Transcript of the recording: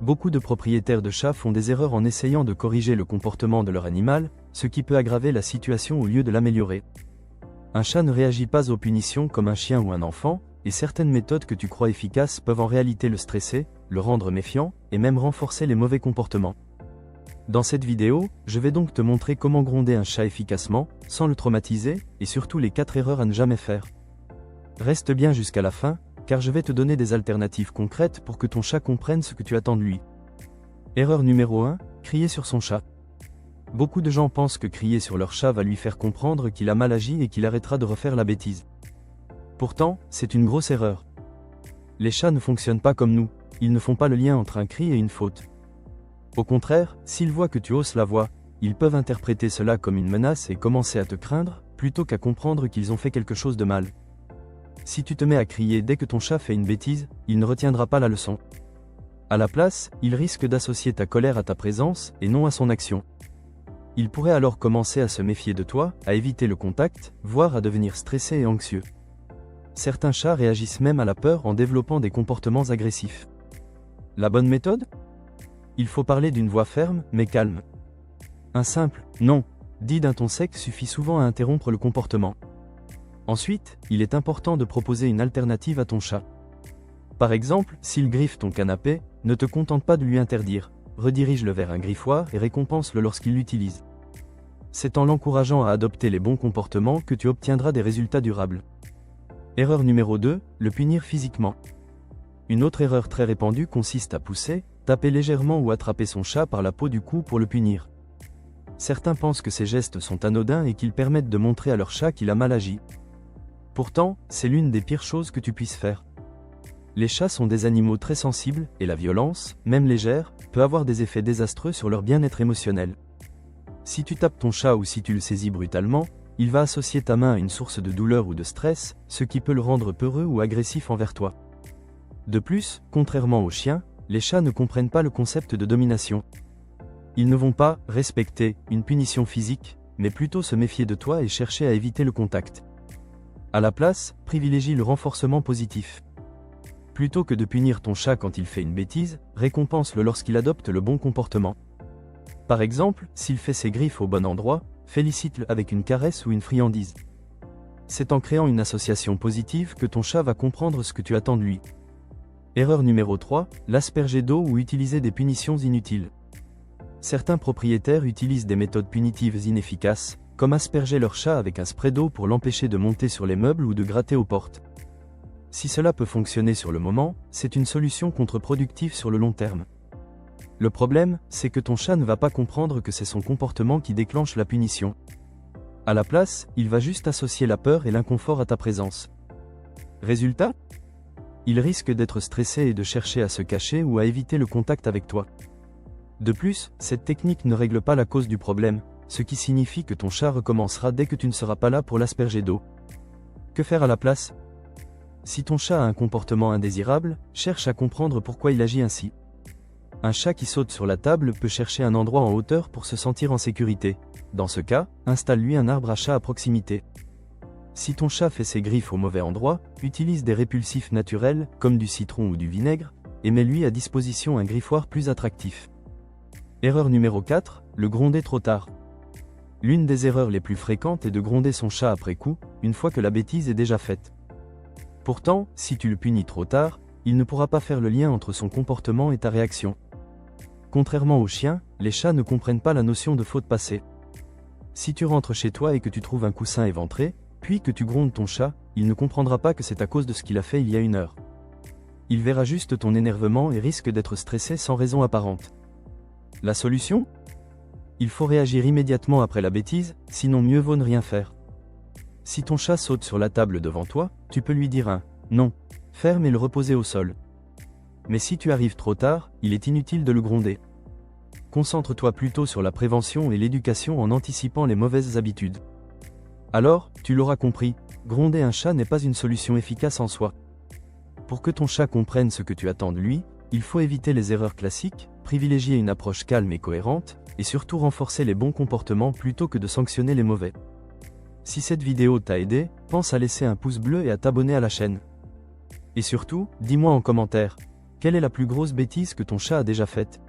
Beaucoup de propriétaires de chats font des erreurs en essayant de corriger le comportement de leur animal, ce qui peut aggraver la situation au lieu de l'améliorer. Un chat ne réagit pas aux punitions comme un chien ou un enfant, et certaines méthodes que tu crois efficaces peuvent en réalité le stresser, le rendre méfiant, et même renforcer les mauvais comportements. Dans cette vidéo, je vais donc te montrer comment gronder un chat efficacement, sans le traumatiser, et surtout les 4 erreurs à ne jamais faire. Reste bien jusqu'à la fin, car je vais te donner des alternatives concrètes pour que ton chat comprenne ce que tu attends de lui. Erreur numéro 1, crier sur son chat. Beaucoup de gens pensent que crier sur leur chat va lui faire comprendre qu'il a mal agi et qu'il arrêtera de refaire la bêtise. Pourtant, c'est une grosse erreur. Les chats ne fonctionnent pas comme nous, ils ne font pas le lien entre un cri et une faute. Au contraire, s'ils voient que tu hausses la voix, ils peuvent interpréter cela comme une menace et commencer à te craindre, plutôt qu'à comprendre qu'ils ont fait quelque chose de mal. Si tu te mets à crier dès que ton chat fait une bêtise, il ne retiendra pas la leçon. À la place, il risque d'associer ta colère à ta présence, et non à son action. Il pourrait alors commencer à se méfier de toi, à éviter le contact, voire à devenir stressé et anxieux. Certains chats réagissent même à la peur en développant des comportements agressifs. La bonne méthode ? Il faut parler d'une voix ferme, mais calme. Un simple « non » dit d'un ton sec suffit souvent à interrompre le comportement. Ensuite, il est important de proposer une alternative à ton chat. Par exemple, s'il griffe ton canapé, ne te contente pas de lui interdire, redirige-le vers un griffoir et récompense-le lorsqu'il l'utilise. C'est en l'encourageant à adopter les bons comportements que tu obtiendras des résultats durables. Erreur numéro 2, le punir physiquement. Une autre erreur très répandue consiste à pousser, taper légèrement ou attraper son chat par la peau du cou pour le punir. Certains pensent que ces gestes sont anodins et qu'ils permettent de montrer à leur chat qu'il a mal agi. Pourtant, c'est l'une des pires choses que tu puisses faire. Les chats sont des animaux très sensibles, et la violence, même légère, peut avoir des effets désastreux sur leur bien-être émotionnel. Si tu tapes ton chat ou si tu le saisis brutalement, il va associer ta main à une source de douleur ou de stress, ce qui peut le rendre peureux ou agressif envers toi. De plus, contrairement aux chiens, les chats ne comprennent pas le concept de domination. Ils ne vont pas respecter une punition physique, mais plutôt se méfier de toi et chercher à éviter le contact. À la place, privilégie le renforcement positif. Plutôt que de punir ton chat quand il fait une bêtise, récompense-le lorsqu'il adopte le bon comportement. Par exemple, s'il fait ses griffes au bon endroit, félicite-le avec une caresse ou une friandise. C'est en créant une association positive que ton chat va comprendre ce que tu attends de lui. Erreur numéro 3, l'asperger d'eau ou utiliser des punitions inutiles. Certains propriétaires utilisent des méthodes punitives inefficaces, comme asperger leur chat avec un spray d'eau pour l'empêcher de monter sur les meubles ou de gratter aux portes. Si cela peut fonctionner sur le moment, c'est une solution contre-productive sur le long terme. Le problème, c'est que ton chat ne va pas comprendre que c'est son comportement qui déclenche la punition. À la place, il va juste associer la peur et l'inconfort à ta présence. Résultat ? Il risque d'être stressé et de chercher à se cacher ou à éviter le contact avec toi. De plus, cette technique ne règle pas la cause du problème, ce qui signifie que ton chat recommencera dès que tu ne seras pas là pour l'asperger d'eau. Que faire à la place ? Si ton chat a un comportement indésirable, cherche à comprendre pourquoi il agit ainsi. Un chat qui saute sur la table peut chercher un endroit en hauteur pour se sentir en sécurité. Dans ce cas, installe-lui un arbre à chat à proximité. Si ton chat fait ses griffes au mauvais endroit, utilise des répulsifs naturels, comme du citron ou du vinaigre, et mets-lui à disposition un griffoir plus attractif. Erreur numéro 4, le gronder trop tard. L'une des erreurs les plus fréquentes est de gronder son chat après coup, une fois que la bêtise est déjà faite. Pourtant, si tu le punis trop tard, il ne pourra pas faire le lien entre son comportement et ta réaction. Contrairement aux chiens, les chats ne comprennent pas la notion de faute passée. Si tu rentres chez toi et que tu trouves un coussin éventré, puis que tu grondes ton chat, il ne comprendra pas que c'est à cause de ce qu'il a fait il y a une heure. Il verra juste ton énervement et risque d'être stressé sans raison apparente. La solution ? Il faut réagir immédiatement après la bêtise, sinon mieux vaut ne rien faire. Si ton chat saute sur la table devant toi, tu peux lui dire un « non » ferme et le reposer au sol. Mais si tu arrives trop tard, il est inutile de le gronder. Concentre-toi plutôt sur la prévention et l'éducation en anticipant les mauvaises habitudes. Alors, tu l'auras compris, gronder un chat n'est pas une solution efficace en soi. Pour que ton chat comprenne ce que tu attends de lui, il faut éviter les erreurs classiques, privilégier une approche calme et cohérente, et surtout renforcer les bons comportements plutôt que de sanctionner les mauvais. Si cette vidéo t'a aidé, pense à laisser un pouce bleu et à t'abonner à la chaîne. Et surtout, dis-moi en commentaire, Quelle est la plus grosse bêtise que ton chat a déjà faite?